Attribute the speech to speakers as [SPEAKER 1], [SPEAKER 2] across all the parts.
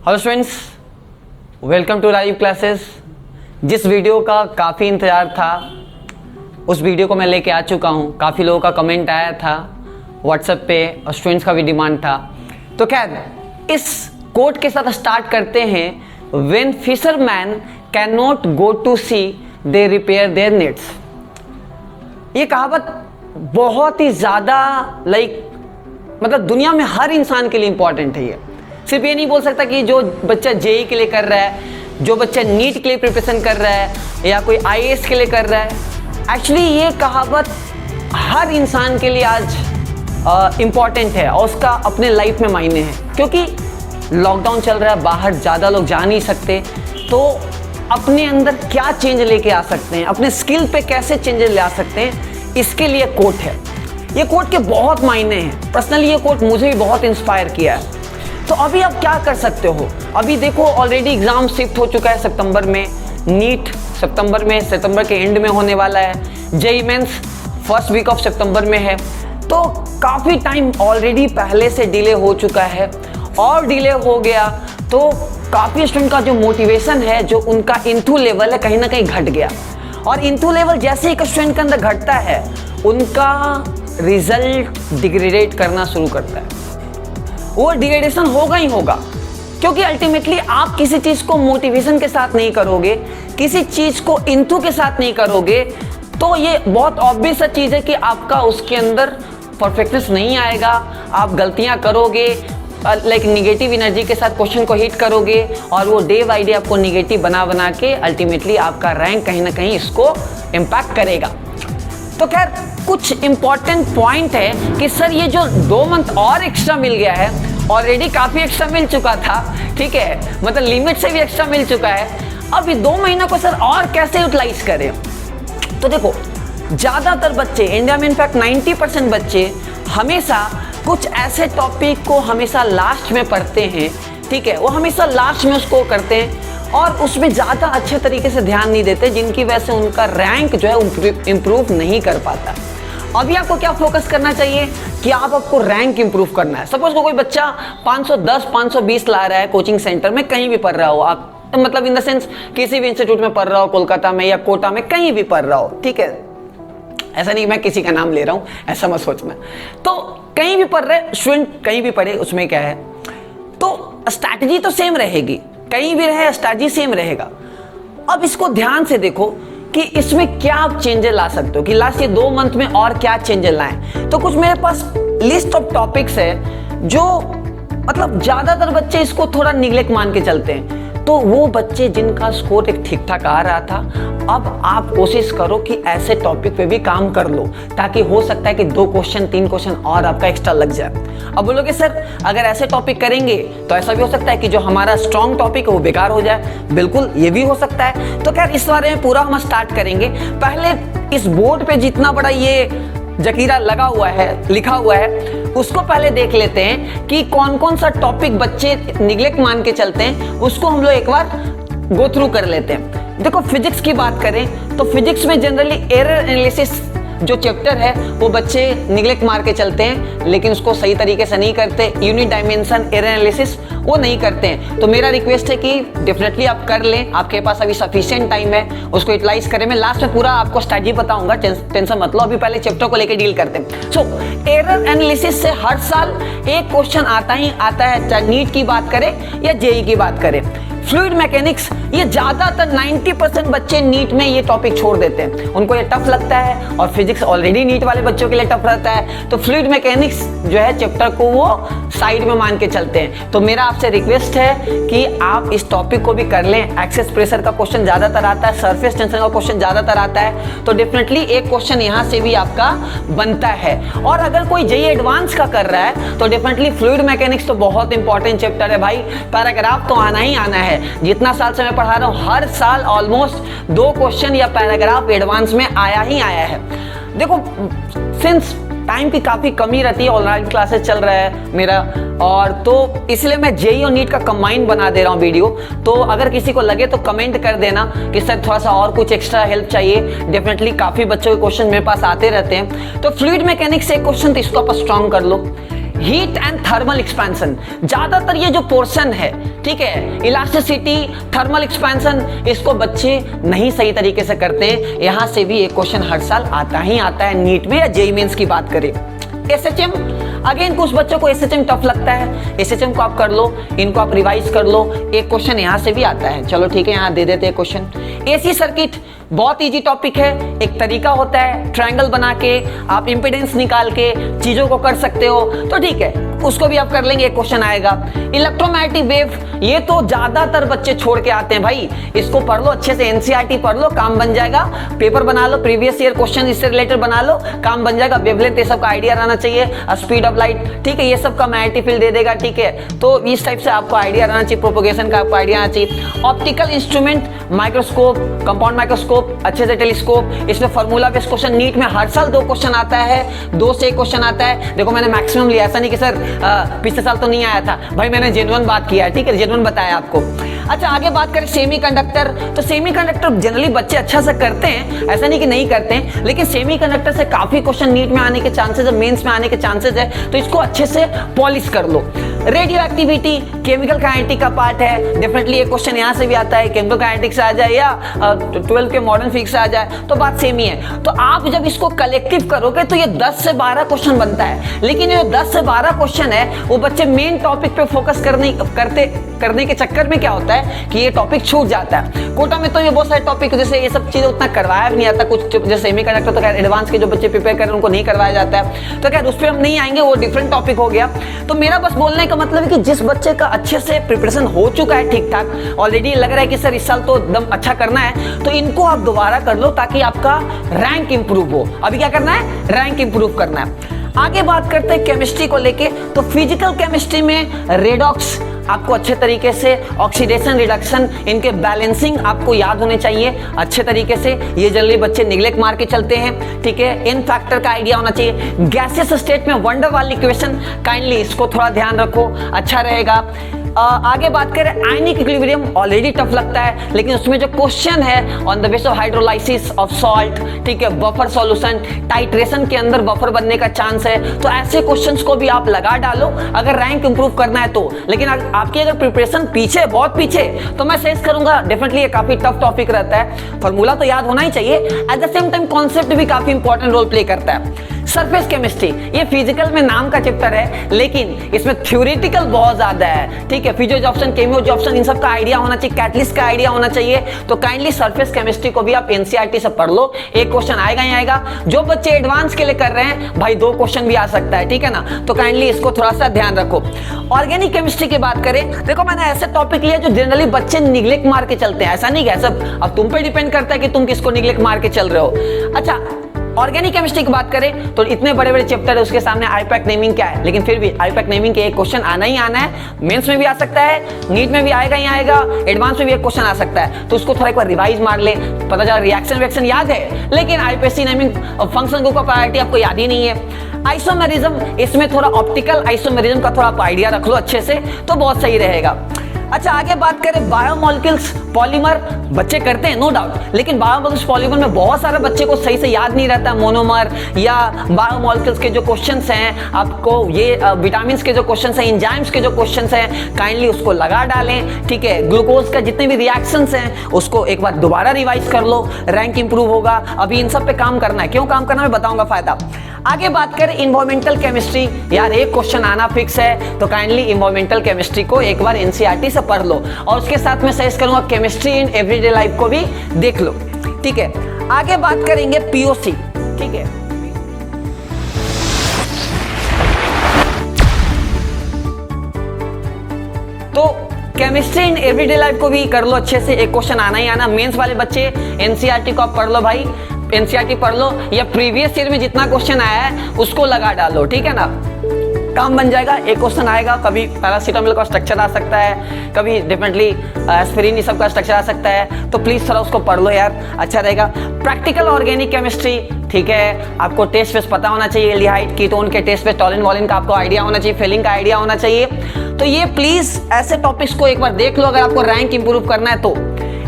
[SPEAKER 1] Hello students, welcome to live classes. जिस वीडियो का काफ़ी इंतज़ार था उस वीडियो को मैं लेके आ चुका हूँ। काफ़ी लोगों का कमेंट आया था व्हाट्सएप पे और स्टूडेंट्स का भी डिमांड था। तो खैर इस कोट के साथ स्टार्ट करते हैं। When fisherman can not go to sea they repair their nets. ये कहावत बहुत ही ज़्यादा मतलब दुनिया में हर इंसान के लिए इम्पॉर्टेंट है। ये सिर्फ ये नहीं बोल सकता कि जो बच्चा जेई के लिए कर रहा है, जो बच्चा नीट के लिए प्रिपरेशन कर रहा है या कोई आईएएस के लिए कर रहा है। एक्चुअली ये कहावत हर इंसान के लिए आज इम्पॉर्टेंट है और उसका अपने लाइफ में मायने है। क्योंकि लॉकडाउन चल रहा है, बाहर ज़्यादा लोग जा नहीं सकते, तो अपने अंदर क्या चेंज लेके आ सकते हैं, अपने स्किल पे कैसे चेंजेस ले आ सकते हैं, इसके लिए कोट है। ये कोट के बहुत मायने हैं। पर्सनली ये कोट मुझे भी बहुत इंस्पायर किया है। तो अभी आप क्या कर सकते हो? अभी देखो ऑलरेडी एग्जाम शिफ्ट हो चुका है सितंबर में, नीट सितंबर के एंड में होने वाला है, JEE mains first week of सितंबर में है। तो काफ़ी टाइम ऑलरेडी पहले से डिले हो चुका है और डिले हो गया तो काफ़ी स्टूडेंट का जो मोटिवेशन है, जो उनका इंथू लेवल है, कहीं ना कहीं घट गया। और इंथू लेवल जैसे ही एक स्टूडेंट के अंदर घटता है उनका रिजल्ट डिग्रेडेट करना शुरू करता है। वो डिग्रेडेशन होगा ही होगा, क्योंकि अल्टीमेटली आप किसी चीज़ को मोटिवेशन के साथ नहीं करोगे, किसी चीज़ को इंथू के साथ नहीं करोगे, तो ये बहुत ऑब्वियस सा चीज़ है कि आपका उसके अंदर परफेक्टनेस नहीं आएगा। आप गलतियां करोगे, निगेटिव एनर्जी के साथ क्वेश्चन को हिट करोगे और वो डे बाई डे आपको निगेटिव बना के अल्टीमेटली आपका रैंक कहीं ना कहीं इसको इम्पैक्ट करेगा। तो खैर कुछ इंपॉर्टेंट पॉइंट है कि सर ये जो 2 मंथ और एक्स्ट्रा मिल गया है, ऑलरेडी काफ़ी एक्स्ट्रा मिल चुका था, ठीक है, मतलब लिमिट से भी एक्स्ट्रा मिल चुका है। अब ये 2 महीनों को सर और कैसे यूटिलाइज करें? तो देखो ज़्यादातर बच्चे इंडिया में, इनफैक्ट 90% बच्चे हमेशा कुछ ऐसे टॉपिक को हमेशा लास्ट में पढ़ते हैं, ठीक है, वो हमेशा लास्ट में उसको करते हैं और उसमें ज़्यादा अच्छे तरीके से ध्यान नहीं देते, जिनकी वजह से उनका रैंक जो है इम्प्रूव नहीं कर पाता। अभी आपको क्या फोकस करना चाहिए कि आपको रैंक इंप्रूव करना है। सपोज कोई बच्चा 510 520 ला रहा है कोचिंग सेंटर में, कहीं भी पढ़ रहा हो आप, मतलब इन द सेंस किसी भी इंस्टीट्यूट में पढ़ रहा हो, कोलकाता में या कोटा में, कहीं भी पढ़ रहा हो, ठीक है, ऐसा नहीं मैं किसी का नाम ले रहा हूँ, ऐसा मत सोचना। तो कहीं भी पढ़ रहे स्टूडेंट, कहीं भी पढ़े, उसमें क्या है, तो स्ट्रैटेजी तो सेम रहेगी, कहीं भी रहे स्ट्रैटेजी सेम रहेगा। अब इसको ध्यान से देखो कि इसमें क्या आप चेंजेस ला सकते हो, कि लास्ट ये 2 मंथ में और क्या चेंजेस लाएं। तो कुछ मेरे पास लिस्ट ऑफ टॉपिक्स है जो मतलब ज़्यादातर बच्चे इसको थोड़ा निगलेक्ट मान के चलते हैं। तो वो बच्चे जिनका स्कोर एक ठीक ठाक आ रहा था, अब आप कोशिश करो कि ऐसे टॉपिक पे भी काम कर लो, ताकि हो सकता है कि 2 क्वेश्चन 3 क्वेश्चन और आपका एक्स्ट्रा लग जाए। अब बोलोगे सर अगर ऐसे टॉपिक करेंगे तो ऐसा भी हो सकता है कि जो हमारा स्ट्रॉन्ग टॉपिक है वो बेकार हो जाए। बिल्कुल ये भी हो सकता है। तो खैर इस बारे में पूरा हम स्टार्ट करेंगे। पहले इस बोर्ड पे जितना बड़ा ये जकीरा लगा हुआ है, लिखा हुआ है, उसको पहले देख लेते हैं कि कौन कौन सा टॉपिक बच्चे निगलेक्ट मान के चलते हैं, उसको हम लोग एक बार गो थ्रू कर लेते हैं। देखो फिजिक्स की बात करें तो फिजिक्स में जनरली एरर एनालिसिस जो चैप्टर है वो बच्चे निगलेक्ट मार के चलते हैं, लेकिन उसको सही तरीके से नहीं करते। यूनिट डायमेंशन एरर एनालिसिस वो नहीं करते हैं। तो मेरा रिक्वेस्ट है कि डेफिनेटली आप कर लें, आपके पास अभी सफिशिएंट टाइम है, उसको यूटिलाइज करें। मैं लास्ट में पूरा आपको स्ट्रैटेजी बताऊंगा, टेंशन मत लो, अभी पहले चैप्टर को लेकर डील करते हैं। सो एरर एनालिसिस से हर साल एक क्वेश्चन आता ही आता है, चाहे नीट की बात करें या जेईई की बात करें। फ्लूइड मैकेनिक्स, ये ज़्यादातर 90% बच्चे नीट में ये टॉपिक छोड़ देते हैं, उनको ये टफ लगता है और फिजिक्स ऑलरेडी नीट वाले बच्चों के लिए टफ रहता है। तो फ्लूइड मैकेनिक्स जो है चैप्टर को वो साइड में मान के चलते हैं। तो मेरा आपसे रिक्वेस्ट है कि आप इस टॉपिक को भी कर लें। एक्सेस प्रेशर का क्वेश्चन ज़्यादातर आता है, सरफेस टेंशन का क्वेश्चन ज़्यादातर आता है, तो डेफिनेटली एक क्वेश्चन यहाँ से भी आपका बनता है। और अगर कोई जेईई एडवांस का कर रहा है तो डेफिनेटली फ्लूइड मैकेनिक्स तो बहुत इंपॉर्टेंट चैप्टर है भाई। पैराग्राफ तो आना ही आना है। जितना साल से मैं पढ़ा रहा हूँ, हर साल ऑलमोस्ट 2 क्वेश्चन या पैराग्राफ एडवांस में आया ही आया है। देखो सिंस टाइम की काफ़ी कमी रहती है, ऑनलाइन क्लासेस चल रहा है मेरा, और तो इसलिए मैं जेईई और नीट का कंबाइन बना दे रहा हूँ वीडियो। तो अगर किसी को लगे तो कमेंट कर देना कि सर थोड़ा सा और कुछ एक्स्ट्रा हेल्प चाहिए। डेफिनेटली काफ़ी बच्चों के क्वेश्चन मेरे पास आते रहते हैं। तो फ्लूइड मैकेनिक्स से एक क्वेश्चन तो इसको आप स्ट्रॉन्ग कर लो। हीट एंड थर्मल एक्सपेंशन, ज्यादातर ये जो पोर्शन है ठीक है, इलास्टिसिटी, थर्मल एक्सपेंशन, इसको बच्चे नहीं सही तरीके से करते हैं। यहां से भी एक क्वेश्चन हर साल आता ही आता है नीट में या जेईई मेंस की बात करें। एसएचएम, अगेन कुछ बच्चों को एसएचएम टफ लगता है, एसएचएम को आप कर लो, इनको आप रिवाइज कर लो, एक क्वेश्चन यहां से भी आता है। चलो ठीक है, यहां दे देते हैं क्वेश्चन। एसी सर्किट बहुत इजी टॉपिक है, एक तरीका होता है ट्रायंगल बना के आप इंपीडेंस निकाल के चीजों को कर सकते हो, तो ठीक है उसको भी आप कर लेंगे, एक क्वेश्चन आएगा। इलेक्ट्रोमैग्नेटिक वेव, ये तो ज्यादातर बच्चे छोड़ के आते हैं भाई, इसको पढ़ लो अच्छे से, एनसीईआरटी पढ़ लो, काम बन जाएगा, पेपर बना लो, प्रीवियस ईयर क्वेश्चन इससे रिलेटेड बना लो, काम बन जाएगा। वेवलेंथ ये सब का आइडिया रहना चाहिए, स्पीड ऑफ लाइट, ठीक है, ये सब का आईआईटी फील्ड दे देगा, ठीक है, तो इस टाइप से आपको आइडिया रहना चाहिए, प्रोपोगेशन का आपको आइडिया आना चाहिए। Optical instrument, microscope, compound microscope, अच्छे से टेलीस्कोप, इसमें फॉर्मूला बेस्ड क्वेश्चन नीट में हर साल 2 क्वेश्चन आता है, 2 से 1 क्वेश्चन आता है। देखो मैंने मैक्सिमम लिया, ऐसा नहीं कि सर पिछले साल तो नहीं आया था भाई, मैंने जेन्युइन बात किया है, ठीक है, जेन्युइन बताया आपको। अच्छा आगे बात करें सेमीकंडक्टर, तो सेमीकंडक्टर जनरली बच्चे अच्छा से करते हैं, ऐसा नहीं कि नहीं करते हैं, लेकिन सेमीकंडक्टर से काफी क्वेश्चन नीट में आने के चांसेस है, मेंस में आने के चांसेस है, तो इसको अच्छे से पॉलिश कर लो। रेडियो एक्टिविटी केमिकल काइनेटिक का पार्ट है, डेफिनेटली एक क्वेश्चन यहाँ से भी आता है, केमिकल काइनेटिक्स से आ जाए या 12 के मॉडर्न फिजिक्स से आ जाए, तो बात सेम ही है। तो आप जब इसको कलेक्टिव करोगे तो ये 10 से 12 क्वेश्चन बनता है, लेकिन ये 10 से 12 क्वेश्चन है वो बच्चे मेन टॉपिक पे फोकस करने के चक्कर में क्या होता है कि ये टॉपिक छूट जाता है। कोटा में तो ये बहुत सारे टॉपिक जैसे ये सब चीजें उतना करवाया भी नहीं आता, कुछ जैसे सेमीकंडक्टर तो खैर एडवांस के जो बच्चे प्रिपेयर कर रहे हैं उनको नहीं करवाया जाता है, तो खैर उस पर हम नहीं आएंगे, वो डिफरेंट टॉपिक हो गया। तो मेरा बस बोलने का मतलब है कि जिस बच्चे का अच्छे से प्रिपरेशन हो चुका है ठीक ठाक, ऑलरेडी लग रहा है कि सर इस साल तो एकदम अच्छा करना है, तो इनको आप दोबारा कर लो ताकि आपका रैंक इंप्रूव हो। अभी क्या करना है, रैंक इंप्रूव करना है। आगे बात करते हैं केमिस्ट्री को लेके, तो फिजिकल केमिस्ट्री में रेडॉक्स आपको अच्छे तरीके से, ऑक्सीडेशन रिडक्शन, इनके बैलेंसिंग आपको याद होने चाहिए अच्छे तरीके से, ये जल्दी बच्चे निगलेक्ट मार के चलते हैं, ठीक है। इन फैक्टर का आइडिया होना चाहिए। गैसियस स्टेट में वंडर वाल इक्वेशन, काइंडली इसको थोड़ा ध्यान रखो, अच्छा रहेगा। आगे बात करें आयनिक इक्विलिब्रियम, ऑलरेडी टफ लगता है, लेकिन उसमें जो क्वेश्चन है on the base of hydrolysis of salt, ठीक है, बफर सॉल्यूशन, टाइट्रेशन के अंदर बफर बनने का चांस है, तो ऐसे क्वेश्चंस को भी आप लगा डालो अगर रैंक इंप्रूव करना है तो। लेकिन आपकी अगर प्रिपरेशन पीछे, बहुत पीछे, तो मैं सजेस्ट करूंगा, डेफिनेटली ये काफी टफ टॉपिक रहता है, फॉर्मूला तो याद होना ही चाहिए, at the same time concept भी काफी इंपॉर्टेंट रोल प्ले करता है। सरफेस केमिस्ट्री, ये फिजिकल में नाम का चैप्टर है, लेकिन इसमें थ्योरेटिकल बहुत ज्यादा है, ठीक है, फिजियोजॉब्सन, केमियोजॉब्सन, इन सब का आइडिया होना चाहिए, कैटलिस्ट का आइडिया होना चाहिए, तो काइंडली सरफेस केमिस्ट्री को भी आप एनसीईआरटी से पढ़ लो, एक क्वेश्चन आएगा ही आएगा। जो बच्चे एडवांस के लिए कर रहे हैं भाई 2 क्वेश्चन भी आ सकता है, ठीक है ना, तो काइंडली इसको थोड़ा सा ध्यान रखो। ऑर्गेनिक केमिस्ट्री की बात करें, देखो मैंने ऐसे टॉपिक लिया जो जनरली बच्चे निगलेक्ट मार के चलते हैं, ऐसा नहीं है, सब अब तुम पे डिपेंड करता है कि तुम किसको निगलेक्ट मार के चल रहे हो। अच्छा ऑर्गेनिक केमिस्ट्री की बात करें तो इतने बड़े बड़े चैप्टर है, उसके सामने आईपैक नेमिंग क्या है, लेकिन फिर भी आईपैक नेमिंग के एक क्वेश्चन आना ही आना है, मेंस में भी आ सकता है, नीट में भी आएगा ही आएगा, एडवांस में भी एक क्वेश्चन आ सकता है, तो उसको थोड़ा एक बार रिवाइज मार ले, पता चला रिएक्शन याद है, लेकिन आईपीएससी नेमिंग फंक्शन ग्रुप का प्रायोरिटी आपको याद ही नहीं है। आइसोमेरिज्म, इसमें थोड़ा ऑप्टिकल आइसोमेरिज्म का थोड़ा आप आइडिया रख लो अच्छे से, तो बहुत सही रहेगा। अच्छा आगे बात करें बायोमोलिक्यूल्स, पॉलीमर बच्चे करते हैं नो डाउट, लेकिन बायोमोलिक्यूल्स पॉलीमर में बहुत सारे बच्चे को सही से याद नहीं रहता, मोनोमर या बायोमोलिक्यूल्स के जो क्वेश्चंस हैं, आपको ये विटामिन के जो क्वेश्चंस हैं, एंजाइम्स के जो क्वेश्चंस हैं, काइंडली उसको लगा डालें, ठीक है। ग्लूकोज का जितने भी रिएक्शंस हैं उसको एक बार दोबारा रिवाइज कर लो, रैंक इंप्रूव होगा। अभी इन सब पे काम करना है, क्यों काम करना मैं बताऊंगा फायदा। आगे बात करें इन्वायरमेंटल केमिस्ट्री, यार एक क्वेश्चन आना फिक्स है, तो काइंडली इन्वायरमेंटल केमिस्ट्री को एक बार एनसीईआरटी से पढ़ लो, और उसके साथ में सजेस्ट करूंगा केमिस्ट्री इन एवरीडे लाइफ को भी देख लो, ठीक है। आगे बात करेंगे पीओसी, ठीक है। तो केमिस्ट्री इन एवरीडे लाइफ को भी कर लो अच्छे से, एक क्वेश्चन आना ही आना। मेंस वाले बच्चे एनसीईआरटी को आप पढ़ लो भाई, एनसीईआरटी पढ़ लो, या प्रीवियस ईयर में जितना क्वेश्चन आया है उसको लगा डालो, ठीक है ना, काम बन जाएगा। एक क्वेश्चन आएगा, कभी पैरासीटामोल का स्ट्रक्चर आ सकता है, कभी डेफिनेटली एस्पिरिन ये सब का स्ट्रक्चर आ सकता है, तो प्लीज थोड़ा उसको पढ़ लो यार, अच्छा रहेगा। प्रैक्टिकल ऑर्गेनिक केमिस्ट्री, ठीक है, आपको टेस्ट बेस पता होना चाहिए, एल्डिहाइड कीटोन के टेस्ट बेस, टॉलिन वॉलिन का आपको आइडिया होना चाहिए, फिलिंग का आइडिया होना चाहिए, तो ये प्लीज ऐसे टॉपिक्स को एक बार देख लो अगर आपको रैंक इंप्रूव करना है तो।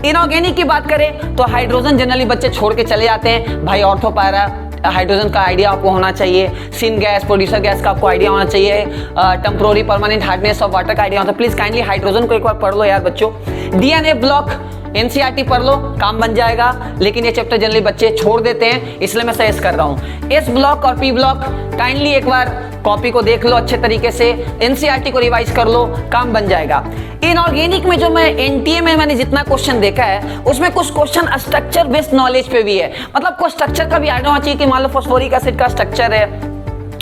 [SPEAKER 1] इनऑर्गेनिक की बात करें तो हाइड्रोजन जनरली बच्चे छोड़ के चले जाते हैं भाई, ऑर्थो पैरा हाइड्रोजन का आइडिया आपको होना चाहिए, सिन गैस, प्रोड्यूसर गैस का आपको आइडिया होना चाहिए, temporary permanent hardness of water का आइडिया होता है। प्लीज काइंडली हाइड्रोजन को एक बार पढ़ लो यार बच्चों। डीएनए ब्लॉक एनसीईआरटी पढ़ लो, काम बन जाएगा, लेकिन ये चैप्टर जनरली बच्चे छोड़ देते हैं, इसलिए मैं सजेस्ट कर रहा हूँ। एस ब्लॉक और पी ब्लॉक काइंडली एक बार कॉपी को देख लो अच्छे तरीके से, एनसीईआरटी को रिवाइज कर लो, काम बन जाएगा। इनऑर्गेनिक में जो मैं एनटीए में मैंने जितना क्वेश्चन देखा है उसमें कुछ क्वेश्चन स्ट्रक्चर बेस्ड नॉलेज पे भी है, मतलब कुछ स्ट्रक्चर का भी आइडिया होना चाहिए कि मान लो फॉस्फोरिक एसिड का स्ट्रक्चर है,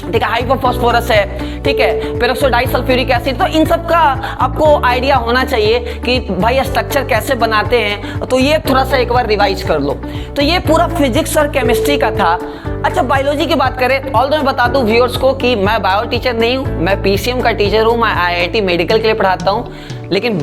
[SPEAKER 1] ठीक है, हाइपोफॉस्फोरस है, ठीक है, पेरोक्सो डाइसल्फ्यूरिक एसिड, तो इन सब का आपको आइडिया होना चाहिए कि भाई स्ट्रक्चर कैसे बनाते हैं, तो ये थोड़ा सा एक बार रिवाइज कर लो। तो ये पूरा फिजिक्स और केमिस्ट्री का था। अच्छा, बायोलॉजी की बात करें, ऑल मैं बता दूं व्यूअर्स को कि मैं बायो टीचर नहीं हूं, मैं पीसीएम का टीचर हूं, मैं आईआईटी मेडिकल के लिए पढ़ाता हूं, लेकिन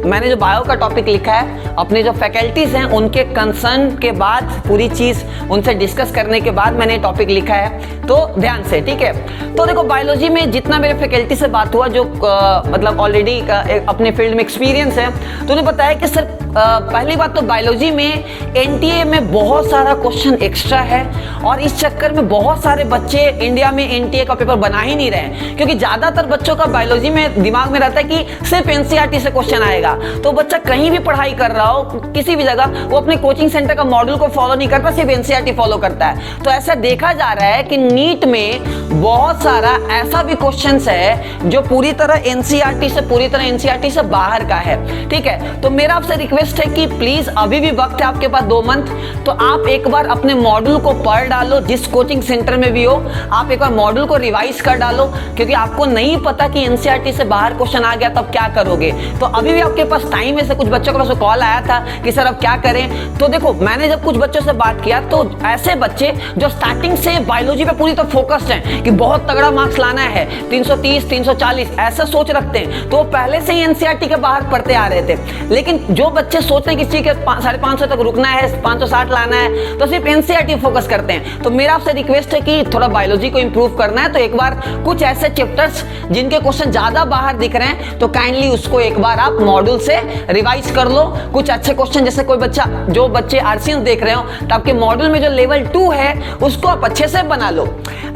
[SPEAKER 1] मैंने जो बायो का टॉपिक लिखा है अपने जो फैकल्टीज हैं उनके कंसर्न के बाद, पूरी चीज उनसे डिस्कस करने के बाद मैंने टॉपिक लिखा है, तो ध्यान से, ठीक है। तो देखो बायोलॉजी में जितना मेरे फैकल्टी से बात हुआ जो मतलब ऑलरेडी अपने फील्ड में एक्सपीरियंस है, तो उन्हें बताया कि सर पहली बात तो बायोलॉजी में एनटीए में बहुत सारा क्वेश्चन एक्स्ट्रा है और इस चक्कर में बहुत सारे बच्चे इंडिया में एनटीए का पेपर बना ही नहीं रहे, क्योंकि ज्यादातर बच्चों का बायोलॉजी में दिमाग में रहता है कि सिर्फ एनसीईआरटी से क्वेश्चन आएगा, तो बच्चा कहीं भी पढ़ाई कर रहा हो किसी भी जगह वो अपने कोचिंग सेंटर का मॉड्यूल को फॉलो नहीं करता, सिर्फ एनसीईआरटी फॉलो करता है। तो ऐसा देखा जा रहा है कि नीट में बहुत सारा ऐसा भी क्वेश्चंस है जो पूरी तरह एनसीईआरटी से बाहर का है, ठीक है। तो मेरा आपसे रिक्वेस्ट है कि प्लीज अभी भी वक्त है आपके पास 2 मंथ, तो आप एक बार अपने मॉड्यूल को पढ़ डालो, जिस कोचिंग सेंटर में भी हो आप एक बार मॉड्यूल को रिवाइज कर डालो, क्योंकि आपको नहीं पता कि एनसीईआरटी से बाहर क्वेश्चन आ गया तब क्या करोगे। तो अभी भी आपके पास टाइम है। से कुछ बच्चों को कॉल आया था कि सर अब क्या करें, तो देखो मैंने जब कुछ बच्चों से बात किया तो ऐसे बच्चे जो स्टार्टिंग से बायोलॉजी पे पूरी तरह फोकस्ड हैं कि बहुत तगड़ा मार्क्स लाना है, 330 340 ऐसा सोच रखते हैं, तो पहले से ही एनसीईआरटी के बाहर पढ़ते आ रहे थे। लेकिन जो बच्चे सोच रहे हैं कि के 550 तक रुकना है, 560 लाना है, तो सिर्फ एनसीईआरटी फोकस करते हैं। तो मेरा आपसे रिक्वेस्ट है कि थोड़ा बायोलॉजी को इंप्रूव करना है, तो एक बार कुछ ऐसे चैप्टर्स जिनके क्वेश्चन ज्यादा बाहर दिख रहे हैं तो काइंडली उसको एक बार आप मॉड्यूल से रिवाइज कर लो। कुछ अच्छे क्वेश्चन, जैसे कोई बच्चा, जो बच्चे आरसीएस देख रहे हो, तो आपके मॉड्यूल में जो लेवल 2 है उसको आप अच्छे से बना लो।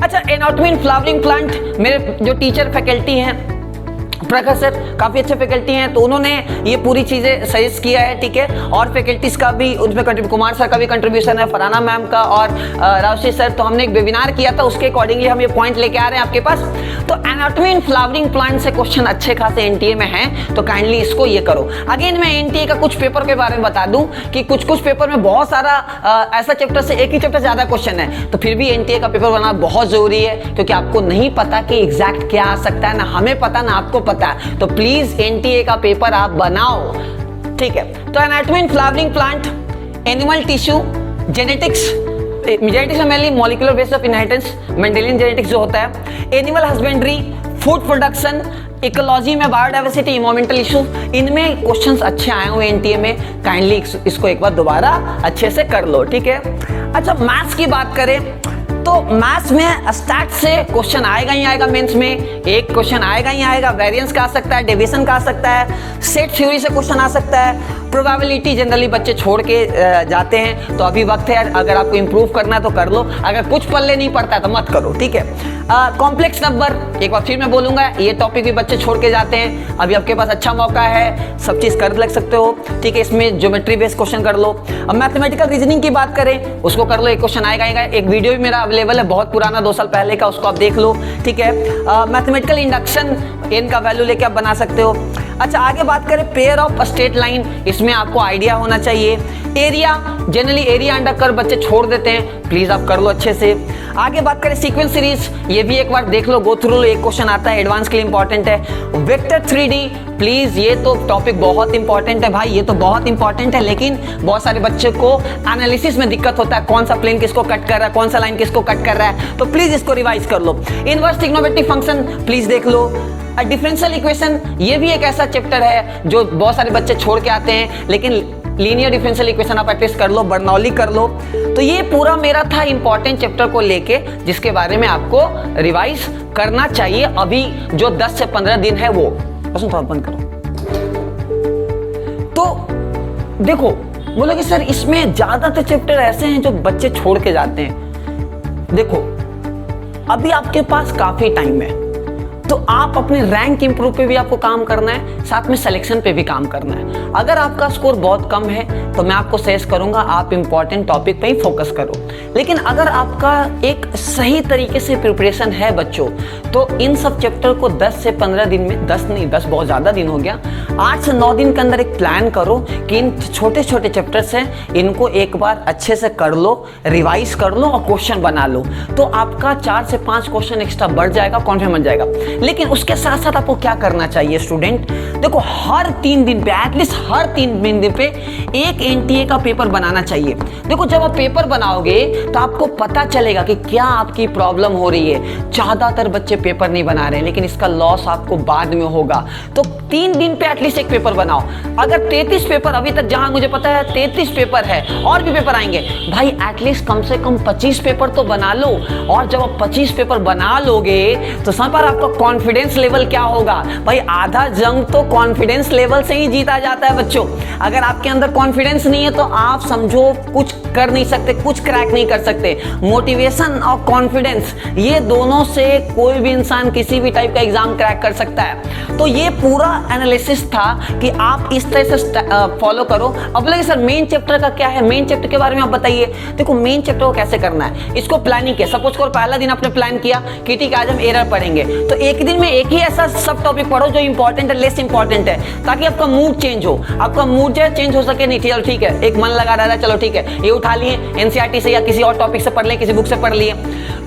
[SPEAKER 1] अच्छा, एनाटॉमी इन फ्लावरिंग प्लांट, मेरे जो टीचर फैकल्टी हैं प्रखर सर काफी अच्छे फैकल्टी हैं, तो उन्होंने ये पूरी चीजें सजेस्ट किया है, ठीक है। और फैकल्टीज का भी उसमें कुमार सर का भी कंट्रीब्यूशन है, फराना मैम का और रावशी सर, तो हमने एक वेबिनार किया था, उसके अकॉर्डिंगली हम ये पॉइंट लेके आ रहे हैं आपके पास। तो एनाटॉमी इन फ्लावरिंग प्लांट से क्वेश्चन अच्छे खासे एनटीए में हैं, तो काइंडली इसको ये करो। अगेन मैं एनटीए का कुछ पेपर के बारे में बता दूं कि कुछ पेपर में बहुत सारा ऐसा चैप्टर से एक ही चैप्टर ज्यादा क्वेश्चन है, तो फिर भी एनटीए का पेपर बनाना बहुत जरूरी है, क्योंकि आपको नहीं पता कि एग्जैक्ट क्या आ सकता है, ना हमें पता ना आपको पता, तो प्लीज एनटीए का पेपर आप बनाओ, ठीक है। तो anatomy in flowering plant, animal tissue, genetics में mainly molecular base of inheritance, Mendelian genetics जो होता है, animal husbandry, food production, ecology में बायोडाइवर्सिटी, इन्वायरमेंटल इशू, इनमें क्वेश्चंस अच्छे आए हुए एनटीए में, काइंडली इसको एक बार दोबारा अच्छे से कर लो, ठीक है। अच्छा, मैथ्स की बात करें तो मैथ्स में स्टैट से क्वेश्चन आएगा ही आएगा, मेंस में एक क्वेश्चन आएगा ही आएगा, वेरिएंस का आ सकता है, डेविएशन का आ सकता है, सेट थ्योरी से क्वेश्चन आ सकता है, प्रोबेबिलिटी जनरली बच्चे छोड़ के जाते हैं, तो अभी वक्त है, अगर आपको इंप्रूव करना है तो कर लो, अगर कुछ पल्ले नहीं पड़ता है तो मत करो, ठीक है। कॉम्प्लेक्स नंबर, एक बार फिर मैं बोलूंगा, ये टॉपिक भी बच्चे छोड़ के जाते हैं, अभी आपके पास अच्छा मौका है, सब चीज कर लग सकते हो, ठीक है। इसमें ज्योमेट्री बेस्ड क्वेश्चन कर लो। अब मैथमेटिकल रीजनिंग की बात करें, उसको कर लो, एक क्वेश्चन आएगा, एक वीडियो भी मेरा अवेलेबल है, बहुत पुराना 2 साल पहले का, उसको आप देख लो, ठीक है। मैथमेटिकल इंडक्शन, n का वैल्यू लेके आप बना सकते हो। अच्छा, आगे बात करें पेयर ऑफ स्ट्रेट लाइन, इसमें आपको आइडिया होना चाहिए। Area, generally area under curve बच्चे छोड़ देते हैं, प्लीज आप कर लो अच्छे से। आगे बात करें सीक्वेंस सीरीज, ये भी एक बार देख लो, गो थ्रू लो, एक क्वेश्चन आता है, एडवांस के लिए इंपॉर्टेंट है। वेक्टर 3D, प्लीज ये तो टॉपिक बहुत इंपॉर्टेंट है भाई, ये तो बहुत इंपॉर्टेंट है, लेकिन बहुत सारे बच्चे को एनालिसिस में दिक्कत होता है, कौन सा प्लेन किसको कट कर रहा है, कौन सा लाइन किसको कट कर रहा है, तो प्लीज इसको रिवाइज कर लो। इनवर्स ट्रिग्नोमेट्रिक फंक्शन प्लीज देख लो। डिफरेंशियल इक्वेशन, ये भी एक ऐसा चैप्टर है जो बहुत सारे बच्चे छोड़ के आते हैं, लेकिन लीनियर डिफरेंशियल इक्वेशन आप एटलीस्ट कर लो, बर्नौली कर लो। तो ये पूरा मेरा था इंपॉर्टेंट चैप्टर को लेके, जिसके बारे में आपको रिवाइज करना चाहिए अभी जो 10 से 15 दिन है वो। थोड़ा बंद करो। तो देखो बोलोगे सर इसमें ज्यादातर चैप्टर ऐसे हैं जो बच्चे छोड़ के जाते हैं। देखो अभी आपके पास काफी टाइम है, तो आप अपने रैंक इंप्रूव पे भी आपको काम करना है, साथ में सिलेक्शन पे भी काम करना है। अगर आपका स्कोर बहुत कम है तो मैं आपको सजेस्ट करूंगा आप इंपॉर्टेंट टॉपिक पे ही फोकस करो। लेकिन अगर आपका एक सही तरीके से प्रिपरेशन है बच्चों, तो इन सब चैप्टर को 10 से 15 दिन में, 10 नहीं 10 बहुत ज़्यादा दिन हो गया, 8 से 9 दिन के अंदर एक प्लान करो कि इन छोटे छोटे चैप्टर्स हैं, इनको एक बार अच्छे से कर लो, रिवाइज कर लो और क्वेश्चन बना लो, तो आपका 4 से 5 क्वेश्चन एक्स्ट्रा बढ़ जाएगा, कॉन्फिडेंस बन जाएगा। लेकिन उसके साथ साथ आपको क्या करना चाहिए स्टूडेंट, देखो हर 3 दिन पे, एटलीस्ट हर 3 दिन पे एक एनटीए का पेपर बनाना चाहिए। देखो जब आप पेपर बनाओगे तो आपको पता चलेगा कि क्या आपकी प्रॉब्लम हो रही है। ज्यादातर बच्चे पेपर नहीं बना रहे हैं, लेकिन इसका लॉस आपको बाद में होगा। तो 3 दिन पे एटलीस्ट एक पेपर बनाओ। अगर 33 पेपर अभी तक, जहां मुझे पता है 33 पेपर है, और भी पेपर आएंगे, भाई एटलीस्ट कम से कम 25 पेपर तो बना लो। और जब आप 25 पेपर बना लोगे तो समय पर आपका कॉन्फिडेंस लेवल क्या होगा, भाई आधा जंग तो कॉन्फिडेंस लेवल से ही जीता जाता है बच्चों। अगर आपके अंदर कॉन्फिडेंस नहीं है तो आप समझो कुछ कर नहीं सकते, कुछ क्रैक नहीं कर सकते। मोटिवेशन और कॉन्फिडेंस, ये दोनों से कोई भी इंसान किसी भी टाइप का एग्जाम क्रैक कर सकता है। तो ये पूरा एनालिसिस था कि आप इस तरह से फॉलो करो। अब बोलेंगे सर मेन चैप्टर का क्या है, मेन चैप्टर के बारे में आप बताइए। देखो मेन चैप्टर को कैसे करना है, इसको प्लानिंग किया। सपोज करो पहला दिन आपने प्लान किया कि ठीक है आज हम एरर पढ़ेंगे, तो एक दिन में एक ही ऐसा सब टॉपिक पढ़ो जो इंपॉर्टेंट है, लेस इंपॉर्टेंट है, ताकि आपका मूड चेंज हो। आपका मूड जो है चेंज हो सके नहीं, चलो ठीक है एक मन लगा रहा है, चलो ठीक है ये उठा लिए एनसीईआरटी से या किसी और टॉपिक से पढ़ लें, किसी बुक से पढ़ लिए,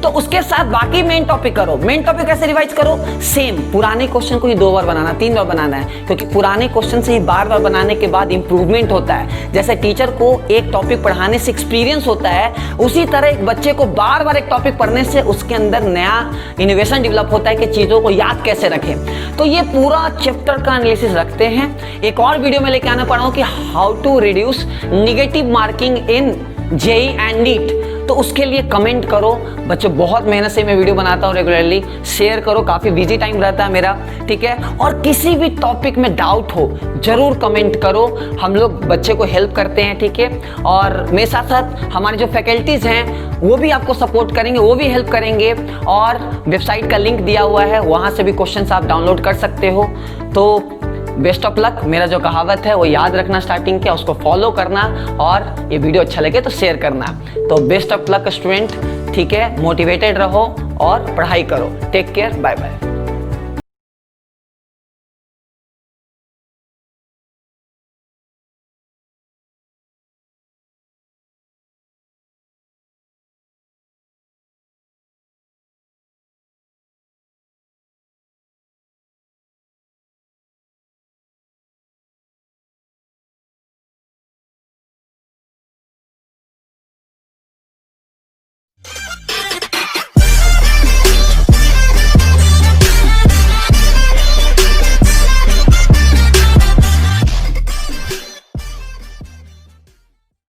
[SPEAKER 1] तो उसके साथ बाकी मेन टॉपिक करो। मेन टॉपिक कैसे रिवाइज करो, सेम पुराने क्वेश्चन को ही 2 बार बनाना, 3 बार बनाना है, क्योंकि पुराने क्वेश्चन से ही बार बार बनाने के बाद इंप्रूवमेंट होता है। जैसे टीचर को एक टॉपिक पढ़ाने से एक्सपीरियंस होता है, उसी तरह एक बच्चे को बार बार एक टॉपिक पढ़ने से उसके अंदर नया इनोवेशन डेवलप होता है कि चीजों को याद कैसे रखें। तो ये पूरा चैप्टर का एनालिसिस रखते हैं। एक और वीडियो में लेके आना पड़ा हूं कि how to reduce negative marking in JEE and NEET, तो उसके लिए कमेंट करो बच्चों। बहुत मेहनत से मैं वीडियो बनाता हूँ रेगुलरली, शेयर करो, काफ़ी बिजी टाइम रहता है मेरा, ठीक है। और किसी भी टॉपिक में डाउट हो जरूर कमेंट करो, हम लोग बच्चे को हेल्प करते हैं, ठीक है। और मेरे साथ साथ हमारे जो फैकल्टीज़ हैं वो भी आपको सपोर्ट करेंगे, वो भी हेल्प करेंगे। और वेबसाइट का लिंक दिया हुआ है, वहाँ से भी क्वेश्चन आप डाउनलोड कर सकते हो। तो बेस्ट ऑफ लक। मेरा जो कहावत है वो याद रखना स्टार्टिंग के, उसको फॉलो करना, और ये वीडियो अच्छा लगे तो शेयर करना। तो बेस्ट ऑफ लक स्टूडेंट, ठीक है। मोटिवेटेड रहो और पढ़ाई करो। Take care, bye bye.